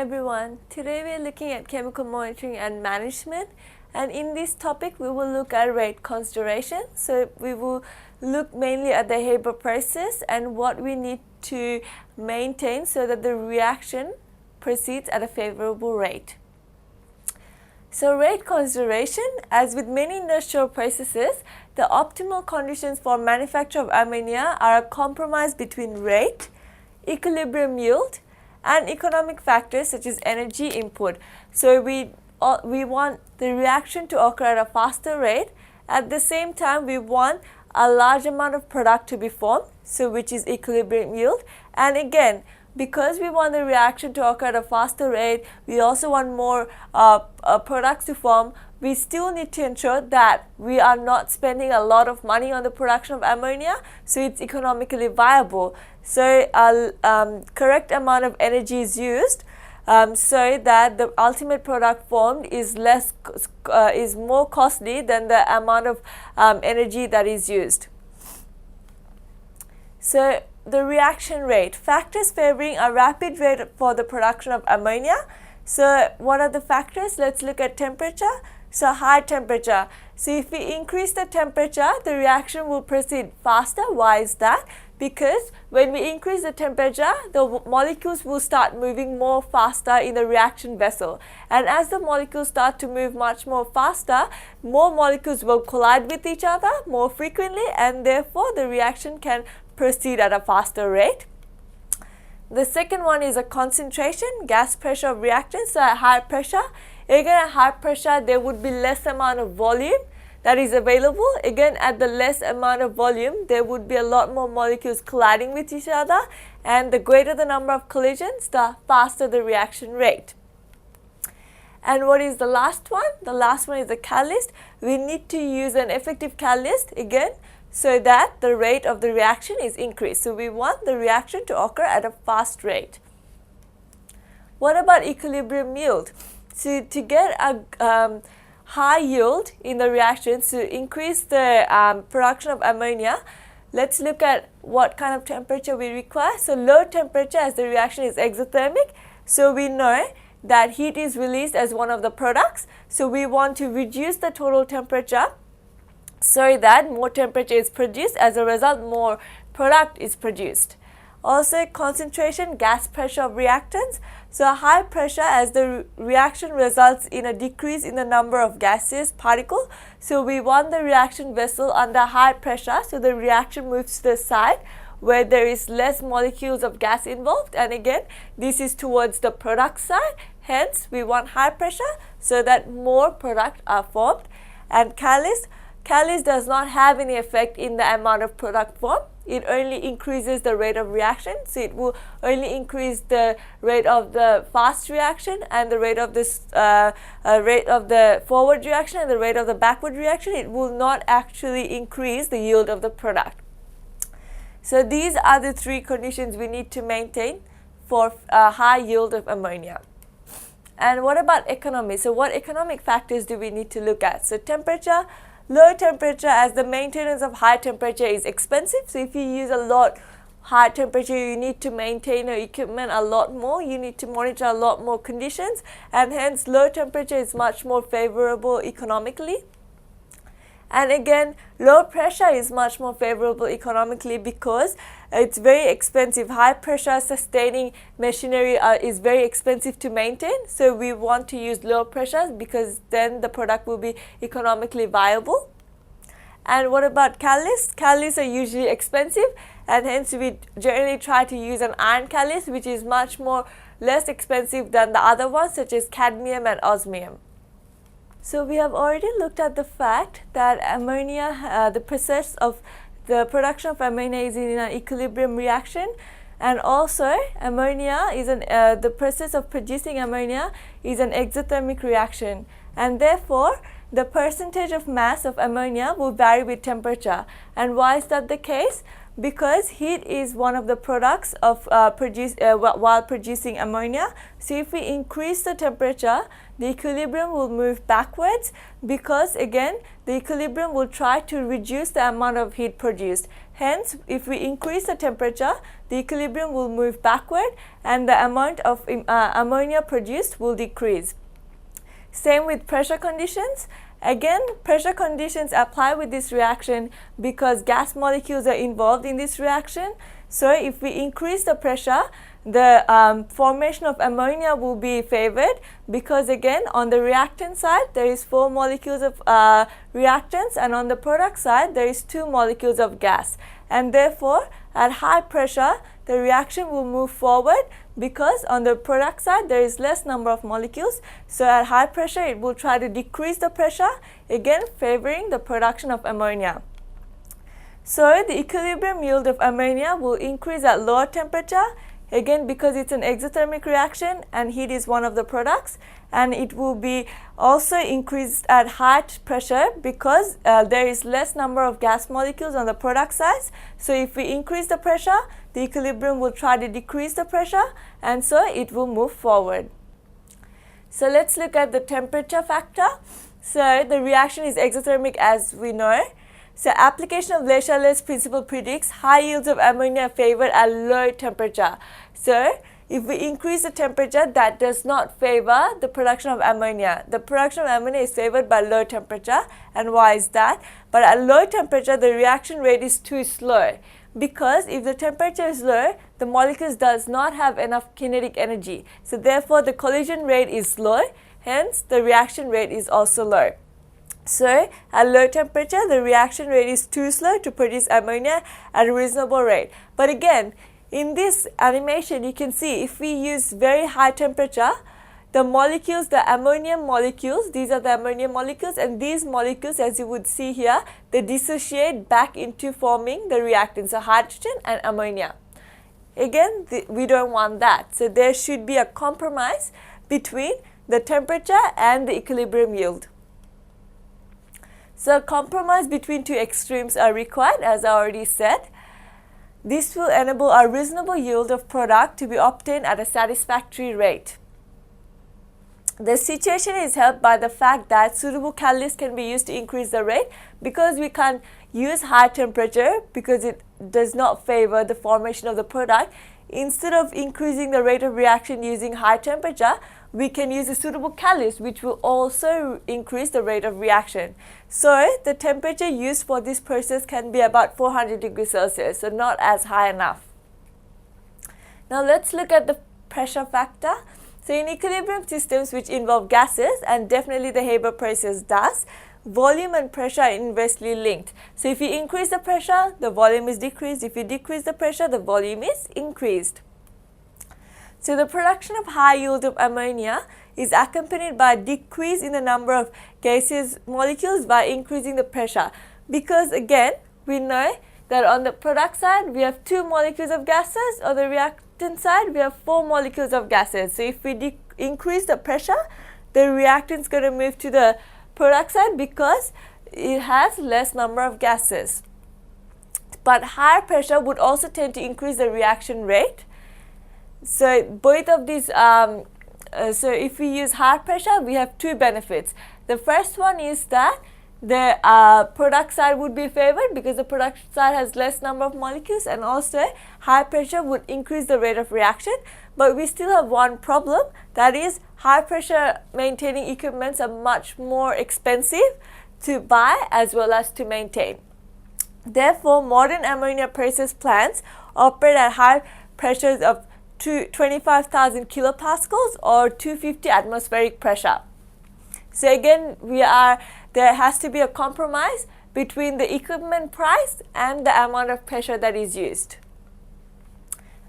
everyone, today we are looking at chemical monitoring and management, and in this topic we will look at rate consideration. So we will look mainly at the Haber process and what we need to maintain so that the reaction proceeds at a favorable rate. So rate consideration, as with many industrial processes, the optimal conditions for manufacture of ammonia are a compromise between rate, equilibrium yield, and economic factors such as energy input. So we want the reaction to occur at a faster rate. At the same time, we want a large amount of product to be formed, so which is equilibrium yield. And again, because we want the reaction to occur at a faster rate, we also want more products to form. We still need to ensure that we are not spending a lot of money on the production of ammonia, so it's economically viable. So a correct amount of energy is used so that the ultimate product formed is more costly than the amount of energy that is used. So the reaction rate, factors favoring a rapid rate for the production of ammonia. So what are the factors? Let's look at temperature. So high temperature. So if we increase the temperature, the reaction will proceed faster. Why is that? Because when we increase the temperature, the molecules will start moving more faster in the reaction vessel. And as the molecules start to move much more faster, more molecules will collide with each other more frequently, and therefore the reaction can proceed at a faster rate. The second one is a concentration, gas pressure of reactants. So at high pressure, again at high pressure there would be less amount of volume that is available. Again, at the less amount of volume, there would be a lot more molecules colliding with each other, and the greater the number of collisions, the faster the reaction rate. And what is the last one? The last one is the catalyst. We need to use an effective catalyst again so that the rate of the reaction is increased. So we want the reaction to occur at a fast rate. What about equilibrium yield? So to get a high yield in the reaction, to increase the production of ammonia, let's look at what kind of temperature we require. So low temperature, as the reaction is exothermic, so we know that heat is released as one of the products. So we want to reduce the total temperature so that more temperature is produced. As a result, more product is produced. Also, concentration, gas pressure of reactants. So high pressure, as the reaction results in a decrease in the number of gaseous particles. So we want the reaction vessel under high pressure, so the reaction moves to the side where there is less molecules of gas involved. And again, this is towards the product side. Hence, we want high pressure so that more products are formed. And catalyst does not have any effect in the amount of product formed. It only increases the rate of reaction, so it will only increase the rate of the fast reaction and the rate of the forward reaction and the rate of the backward reaction. It will not actually increase the yield of the product. So these are the three conditions we need to maintain for a high yield of ammonia. And what about economy? So what economic factors do we need to look at? So temperature. Low temperature, as the maintenance of high temperature is expensive. So if you use a lot high temperature, you need to maintain your equipment a lot more. You need to monitor a lot more conditions, and hence low temperature is much more favorable economically. And again, low pressure is much more favorable economically because it's very expensive. High pressure sustaining machinery is very expensive to maintain. So we want to use low pressure because then the product will be economically viable. And what about catalysts? Catalysts are usually expensive, and hence we generally try to use an iron catalyst, which is much more less expensive than the other ones, such as cadmium and osmium. So we have already looked at the fact that ammonia, the process of the production of ammonia is in an equilibrium reaction, and also ammonia is the process of producing ammonia is an exothermic reaction, and therefore the percentage of mass of ammonia will vary with temperature. And why is that the case? because heat is one of the products of while producing ammonia. So if we increase the temperature, the equilibrium will move backwards, because again the equilibrium will try to reduce the amount of heat produced. Hence, if we increase the temperature, the equilibrium will move backward and the amount of ammonia produced will decrease. Same with pressure conditions. Again, pressure conditions apply with this reaction because gas molecules are involved in this reaction. So if we increase the pressure, the formation of ammonia will be favored, because again on the reactant side there is 4 molecules of reactants, and on the product side there is 2 molecules of gas, and therefore at high pressure the reaction will move forward, because on the product side there is less number of molecules. So at high pressure it will try to decrease the pressure, again favoring the production of ammonia. So the equilibrium yield of ammonia will increase at lower temperature, again because it's an exothermic reaction and heat is one of the products, and it will be also increased at high pressure because there is less number of gas molecules on the product side. So if we increase the pressure, the equilibrium will try to decrease the pressure, and so it will move forward. So let's look at the temperature factor. So the reaction is exothermic, as we know. So application of Le Chatelier's principle predicts high yields of ammonia favored at low temperature. So if we increase the temperature, that does not favor the production of ammonia. The production of ammonia is favored by low temperature. And why is that? But at low temperature, the reaction rate is too slow, because if the temperature is low, the molecules does not have enough kinetic energy. So therefore, the collision rate is low. Hence, the reaction rate is also low. So at low temperature, the reaction rate is too slow to produce ammonia at a reasonable rate. But again, in this animation, you can see if we use very high temperature, the molecules, the ammonium molecules, these are the ammonium molecules, and these molecules, as you would see here, they dissociate back into forming the reactants, so hydrogen and ammonia. Again, we don't want that. So there should be a compromise between the temperature and the equilibrium yield. So compromise between two extremes are required, as I already said. This will enable a reasonable yield of product to be obtained at a satisfactory rate. The situation is helped by the fact that suitable catalysts can be used to increase the rate, because we can't use high temperature because it does not favor the formation of the product. Instead of increasing the rate of reaction using high temperature, we can use a suitable catalyst which will also increase the rate of reaction. So the temperature used for this process can be about 400 degrees Celsius, so not as high enough. Now let's look at the pressure factor. So in equilibrium systems which involve gases, and definitely the Haber process does, volume and pressure are inversely linked. So if you increase the pressure, the volume is decreased. If you decrease the pressure, the volume is increased. So the production of high yield of ammonia is accompanied by a decrease in the number of gaseous molecules by increasing the pressure, because again we know that on the product side we have 2 molecules of gases, on the reactant side we have 4 molecules of gases. So if we increase the pressure, the reactant is going to move to the product side because it has less number of gases. But higher pressure would also tend to increase the reaction rate. So both of these, so if we use high pressure, we have 2 benefits. The first one is that the product side would be favored because the product side has less number of molecules, and also high pressure would increase the rate of reaction. But we still have one problem, that is high pressure maintaining equipments are much more expensive to buy as well as to maintain. Therefore, modern ammonia process plants operate at high pressures of 25,000 kilopascals or 250 atmospheric pressure. So again, there has to be a compromise between the equipment price and the amount of pressure that is used.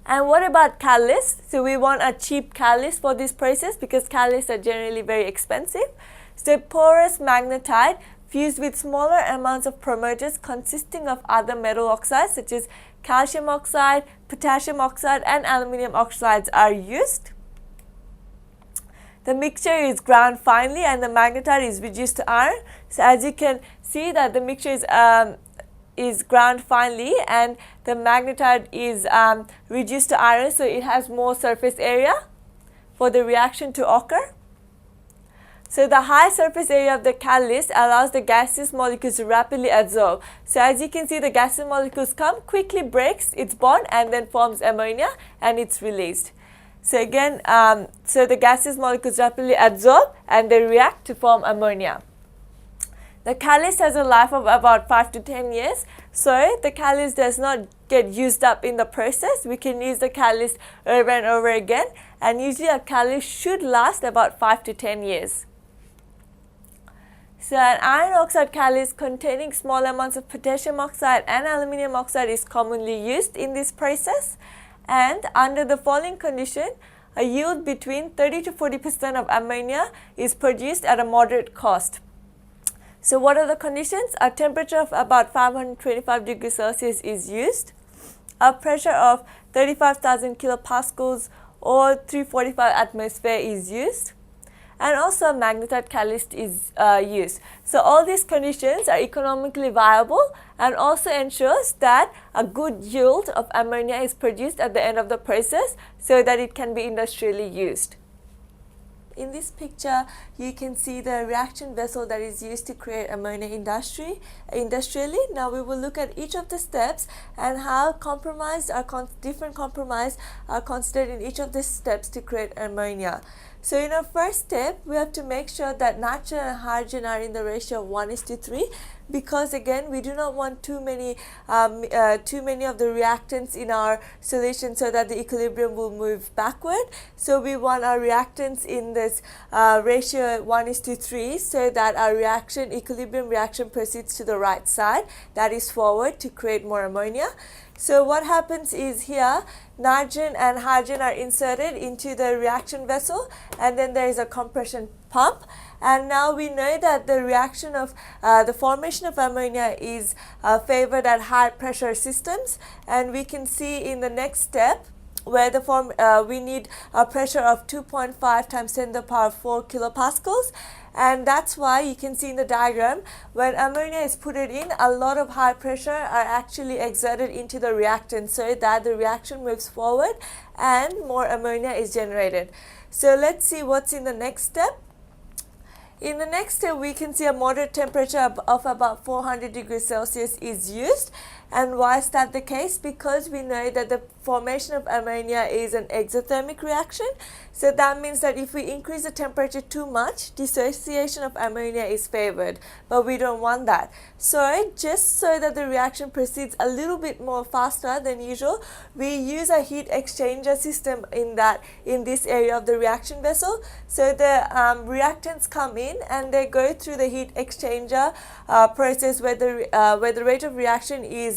And what about catalysts? So we want a cheap catalyst for this process because catalysts are generally very expensive. So porous magnetite fused with smaller amounts of promoters consisting of other metal oxides such as calcium oxide, potassium oxide and aluminum oxides are used. The mixture is ground finely and the magnetite is reduced to iron. So as you can see that the mixture is is ground finely and the magnetite is reduced to iron, so it has more surface area for the reaction to occur. So the high surface area of the catalyst allows the gaseous molecules to rapidly adsorb. So as you can see, the gaseous molecules come, quickly breaks its bond and then forms ammonia and it's released. So again, so the gaseous molecules rapidly adsorb and they react to form ammonia. The catalyst has a life of about 5 to 10 years, so the catalyst does not get used up in the process. We can use the catalyst over and over again, and usually a catalyst should last about 5 to 10 years. So an iron oxide catalyst containing small amounts of potassium oxide and aluminium oxide is commonly used in this process, and under the following condition, a yield between 30 to 40% of ammonia is produced at a moderate cost. So what are the conditions? A temperature of about 525 degrees Celsius is used. A pressure of 35,000 kilopascals or 345 atmosphere is used. And also a magnetite catalyst is used. So all these conditions are economically viable and also ensures that a good yield of ammonia is produced at the end of the process so that it can be industrially used. In this picture, you can see the reaction vessel that is used to create ammonia industrially. Now we will look at each of the steps and how different compromises are considered in each of the steps to create ammonia. So in our first step, we have to make sure that nitrogen and hydrogen are in the ratio of 1:3, because again, we do not want too many of the reactants in our solution so that the equilibrium will move backward. So we want our reactants in this ratio 1:3 so that our equilibrium reaction proceeds to the right side, that is forward, to create more ammonia. So what happens is here, nitrogen and hydrogen are inserted into the reaction vessel, and then there is a compression pump. And now we know that the reaction of the formation of ammonia is favored at high pressure systems, and we can see in the next step where we need a pressure of 2.5 times 10 to the power 4 kilopascals. And that's why you can see in the diagram, when ammonia is put in, a lot of high pressure are actually exerted into the reactant so that the reaction moves forward and more ammonia is generated. So let's see what's in the next step. In the next step, we can see a moderate temperature of about 400 degrees Celsius is used. And why is that the case? Because we know that the formation of ammonia is an exothermic reaction. So that means that if we increase the temperature too much, dissociation of ammonia is favored, but we don't want that. So just so that the reaction proceeds a little bit more faster than usual, we use a heat exchanger system in this area of the reaction vessel. So the reactants come in and they go through the heat exchanger process where the rate of reaction is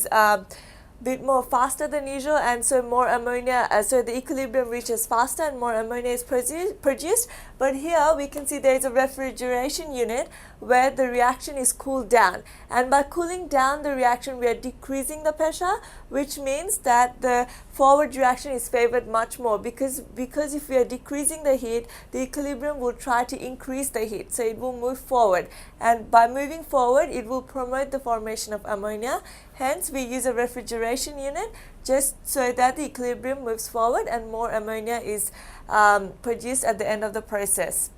bit more faster than usual, and so more ammonia, so the equilibrium reaches faster and more ammonia is produced. But here we can see there is a refrigeration unit where the reaction is cooled down, and by cooling down the reaction we are decreasing the pressure, which means that the forward reaction is favored much more, because if we are decreasing the heat, the equilibrium will try to increase the heat, so it will move forward, and by moving forward it will promote the formation of ammonia. Hence we use a refrigeration unit just so that the equilibrium moves forward and more ammonia is produced at the end of the process.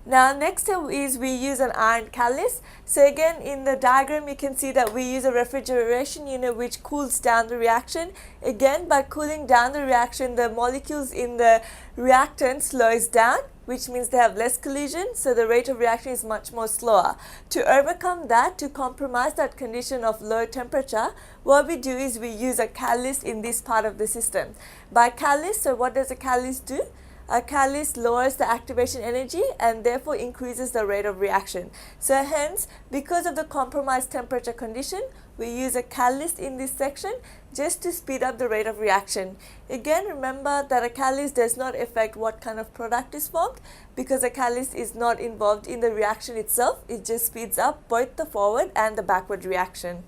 Now next step is we use an iron catalyst. So again, in the diagram you can see that we use a refrigeration unit which cools down the reaction. Again, by cooling down the reaction, the molecules in the reactant slows down, which means they have less collision, so the rate of reaction is much more slower. To overcome that, to compromise that condition of low temperature, what we do is we use a catalyst in this part of the system. By catalyst, so what does a catalyst do? A catalyst lowers the activation energy and therefore increases the rate of reaction. So hence, because of the compromised temperature condition, we use a catalyst in this section just to speed up the rate of reaction. Again, remember that a catalyst does not affect what kind of product is formed, because a catalyst is not involved in the reaction itself. It just speeds up both the forward and the backward reaction.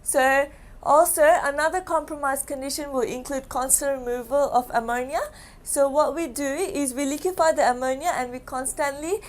So also, another compromised condition will include constant removal of ammonia. So what we do is we liquefy the ammonia and we constantly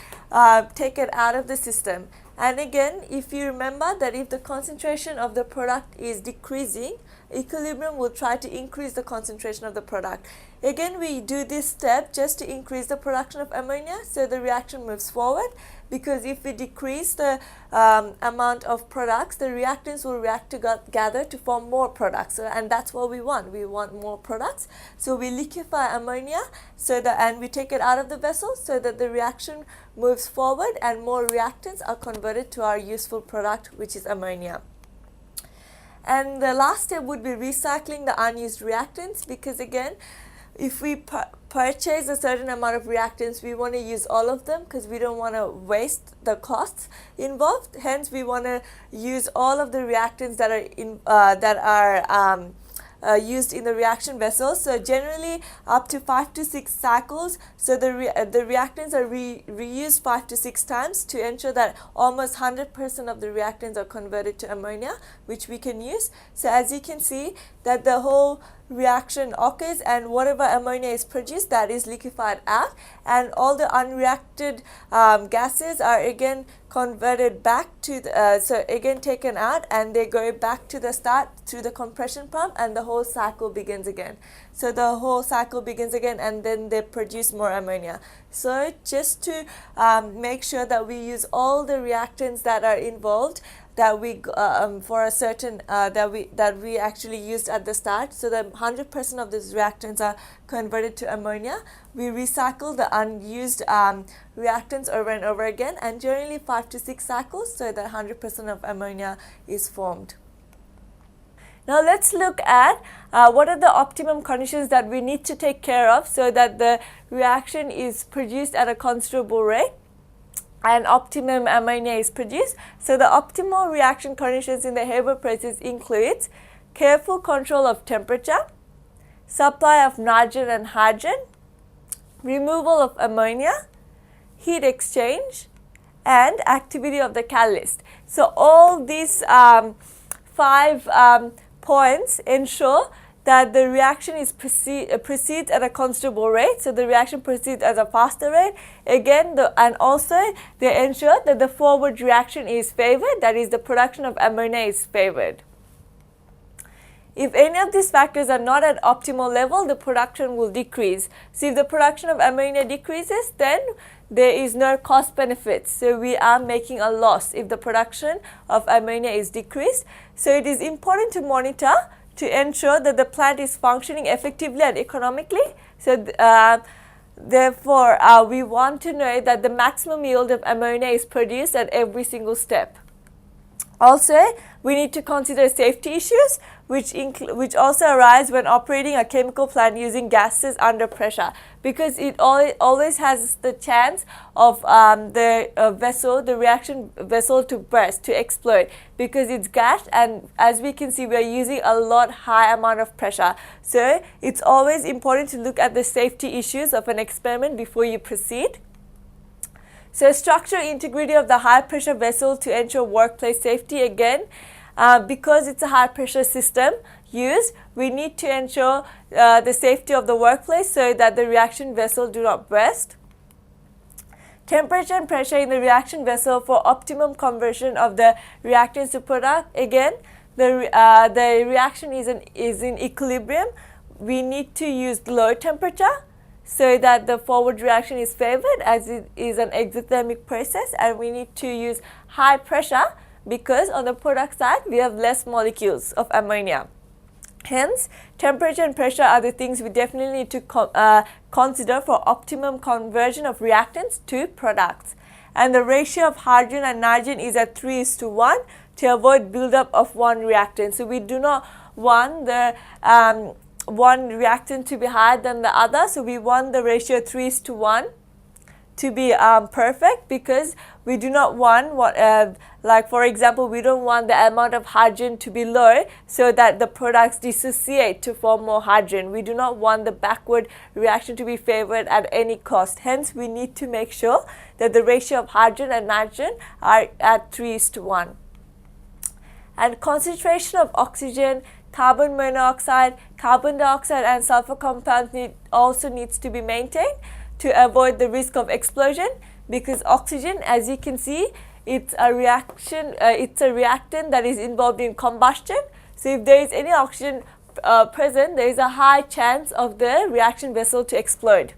take it out of the system. And again, if you remember that if the concentration of the product is decreasing, equilibrium will try to increase the concentration of the product. Again, we do this step just to increase the production of ammonia, so the reaction moves forward, because if we decrease the amount of products, the reactants will react together to form more products. So, and that's what we want. We want more products. So we liquefy ammonia and we take it out of the vessel so that the reaction moves forward and more reactants are converted to our useful product, which is ammonia. And the last step would be recycling the unused reactants, because again, if we purchase a certain amount of reactants, we want to use all of them because we don't want to waste the costs involved. Hence, we want to use all of the reactants that are used in the reaction vessels. So generally up to 5 to 6 cycles. So the reactants are reused 5 to 6 times to ensure that almost 100% of the reactants are converted to ammonia, which we can use. So as you can see that the whole reaction occurs and whatever ammonia is produced, that is liquefied out, and all the unreacted gases are again converted back to the, so again taken out, and they go back to the start through the compression pump, and the whole cycle begins again. So the whole cycle begins again, and then they produce more ammonia. So just to make sure that we use all the reactants that are involved, that we for a certain that we actually used at the start, so that 100% of these reactants are converted to ammonia. We recycle the unused reactants over and over again, and generally 5 to 6 cycles, so that 100% of ammonia is formed. Now let's look at what are the optimum conditions that we need to take care of so that the reaction is produced at a considerable rate and optimum ammonia is produced. So the optimal reaction conditions in the Haber process includes careful control of temperature, supply of nitrogen and hydrogen, removal of ammonia, heat exchange, and activity of the catalyst. So all these 5 points ensure that the reaction is proceeds at a considerable rate. So the reaction proceeds at a faster rate. Again, and also they ensure that the forward reaction is favored, that is the production of ammonia is favored. If any of these factors are not at optimal level, the production will decrease. So if the production of ammonia decreases, then there is no cost benefit. So we are making a loss if the production of ammonia is decreased. So it is important to monitor to ensure that the plant is functioning effectively and economically. So therefore, we want to know that the maximum yield of ammonia is produced at every single step. Also, we need to consider safety issues, which also arise when operating a chemical plant using gases under pressure, because it always has the chance of the reaction vessel to burst, to explode, because it's gas, and as we can see, we are using a high amount of pressure. So it's always important to look at the safety issues of an experiment before you proceed. So structural integrity of the high pressure vessel to ensure workplace safety. Again, because it's a high pressure system used, we need to ensure the safety of the workplace so that the reaction vessel do not burst. Temperature and pressure in the reaction vessel for optimum conversion of the reactants to product. Again, the reaction is in equilibrium. We need to use low temperature so that the forward reaction is favored, as it is an exothermic process, and we need to use high pressure because on the product side we have less molecules of ammonia. Hence, temperature and pressure are the things we definitely need to consider for optimum conversion of reactants to products. And the ratio of hydrogen and nitrogen is at 3:1 to avoid buildup of one reactant. So we do not want the one reactant to be higher than the other. So we want the ratio 3:1 to be perfect, because we do not want like for example, we don't want the amount of hydrogen to be low so that the products dissociate to form more hydrogen. We do not want the backward reaction to be favored at any cost. Hence, we need to make sure that the ratio of hydrogen and nitrogen are at 3:1. And concentration of oxygen, carbon monoxide, carbon dioxide, and sulfur compounds also needs to be maintained to avoid the risk of explosion, because oxygen, as you can see, it's a reaction. It's a reactant that is involved in combustion. So if there is any oxygen present, there is a high chance of the reaction vessel to explode.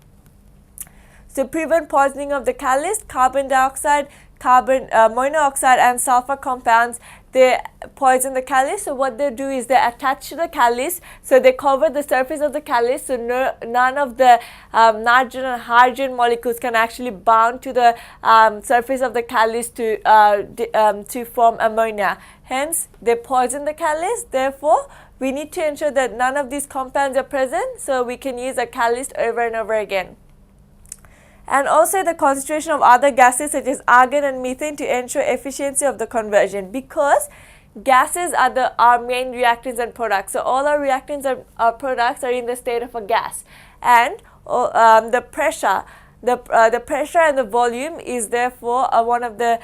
So prevent poisoning of the catalyst, carbon dioxide, monoxide and sulfur compounds, they poison the catalyst. So what they do is they attach to the catalyst, so they cover the surface of the catalyst, so none of the nitrogen and hydrogen molecules can actually bound to the surface of the catalyst to form ammonia. Hence, they poison the catalyst. Therefore, we need to ensure that none of these compounds are present, so we can use a catalyst over and over again. And also the concentration of other gases such as argon and methane to ensure efficiency of the conversion, because gases are our main reactants and products. So all our reactants and our products are in the state of a gas, and the pressure and the volume is therefore one of the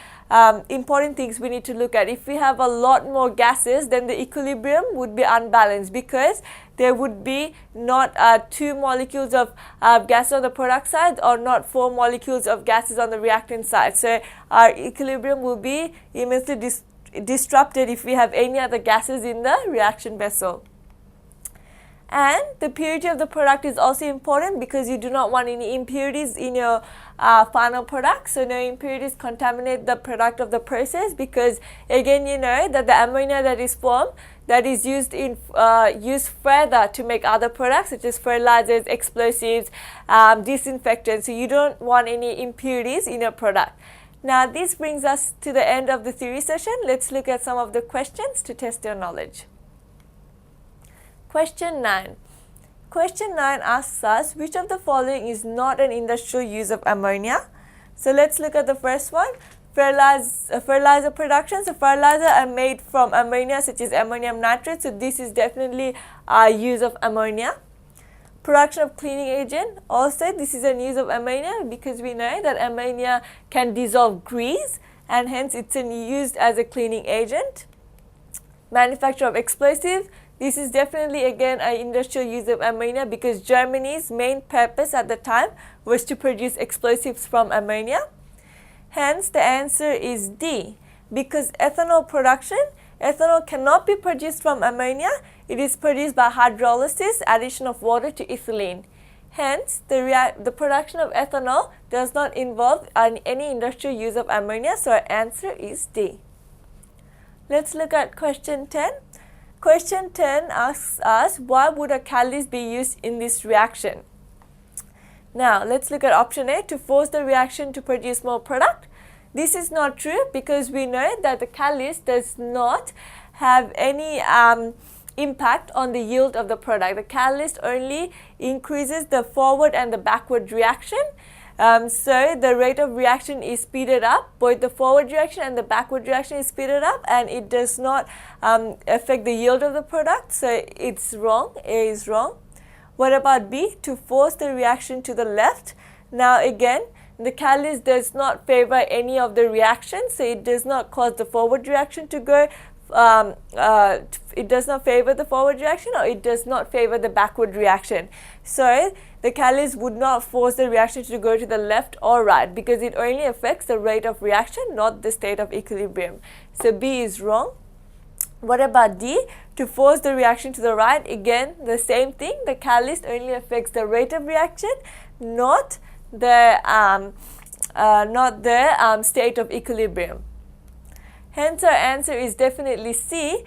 important things we need to look at. If we have a lot more gases, then the equilibrium would be unbalanced, because there would be not 2 molecules of gases on the product side, or not 4 molecules of gases on the reactant side. So our equilibrium will be immensely disrupted if we have any other gases in the reaction vessel. And the purity of the product is also important, because you do not want any impurities in your final product. So no impurities contaminate the product of the process, because again, you know that the ammonia that is formed, that is used further to make other products such as fertilizers, explosives, disinfectants. So you don't want any impurities in your product. Now this brings us to the end of the theory session. Let's look at some of the questions to test your knowledge. Question 9. Question 9 asks us, which of the following is not an industrial use of ammonia? So let's look at the first one. Fertilizer production. So fertilizer are made from ammonia, such as ammonium nitrate. So this is definitely a use of ammonia. Production of cleaning agent. Also, this is a use of ammonia, because we know that ammonia can dissolve grease, and hence it's used as a cleaning agent. Manufacture of explosive. This is definitely again an industrial use of ammonia, because Germany's main purpose at the time was to produce explosives from ammonia. Hence the answer is D, because ethanol production, ethanol cannot be produced from ammonia. It is produced by hydrolysis, addition of water to ethylene. Hence the production of ethanol does not involve any industrial use of ammonia, so our answer is D. Let's look at question 10. Question 10 asks us, why would a catalyst be used in this reaction? Now, let's look at option A, to force the reaction to produce more product. This is not true, because we know that the catalyst does not have any impact on the yield of the product. The catalyst only increases the forward and the backward reaction. So the rate of reaction is speeded up. Both the forward reaction and the backward reaction is speeded up, and it does not affect the yield of the product. So it's wrong. A is wrong. What about B? To force the reaction to the left. Now again, the catalyst does not favor any of the reactions, so it does not cause the forward reaction to go. It does not favor the forward reaction, or it does not favor the backward reaction. So the catalyst would not force the reaction to go to the left or right, because it only affects the rate of reaction, not the state of equilibrium. So B is wrong. What about D? To force the reaction to the right. Again, the same thing. The catalyst only affects the rate of reaction, not the state of equilibrium. Hence our answer is definitely C,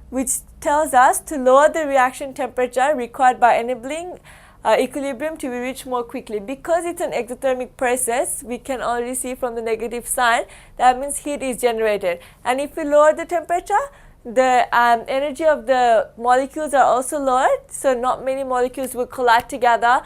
which tells us to lower the reaction temperature required by enabling equilibrium to be reached more quickly. Because it's an exothermic process, we can already see from the negative sign, that means heat is generated. And if we lower the temperature, the energy of the molecules are also lowered, so not many molecules will collide together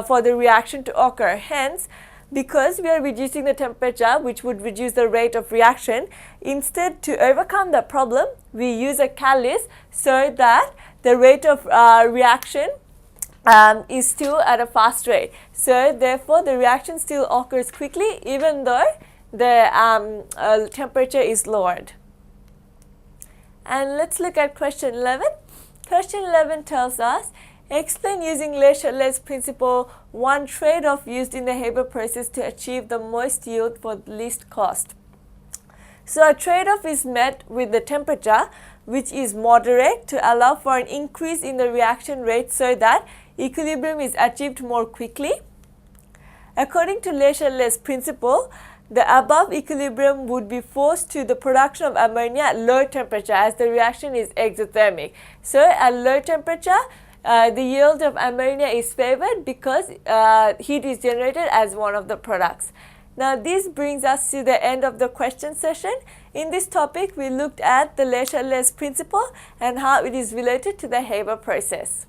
for the reaction to occur. Hence, because we are reducing the temperature, which would reduce the rate of reaction, instead, to overcome the problem, we use a catalyst so that the rate of reaction is still at a fast rate. So therefore, the reaction still occurs quickly, even though the temperature is lowered. And let's look at question 11. Question 11 tells us, explain using Le Chatelier's principle one trade-off used in the Haber process to achieve the most yield for the least cost. So a trade-off is met with the temperature, which is moderate, to allow for an increase in the reaction rate so that equilibrium is achieved more quickly. According to Le Chatelier's principle, the above equilibrium would be forced to the production of ammonia at low temperature, as the reaction is exothermic. So at low temperature, the yield of ammonia is favoured because heat is generated as one of the products. Now this brings us to the end of the question session. In this topic, we looked at the Le Chatelier's principle and how it is related to the Haber process.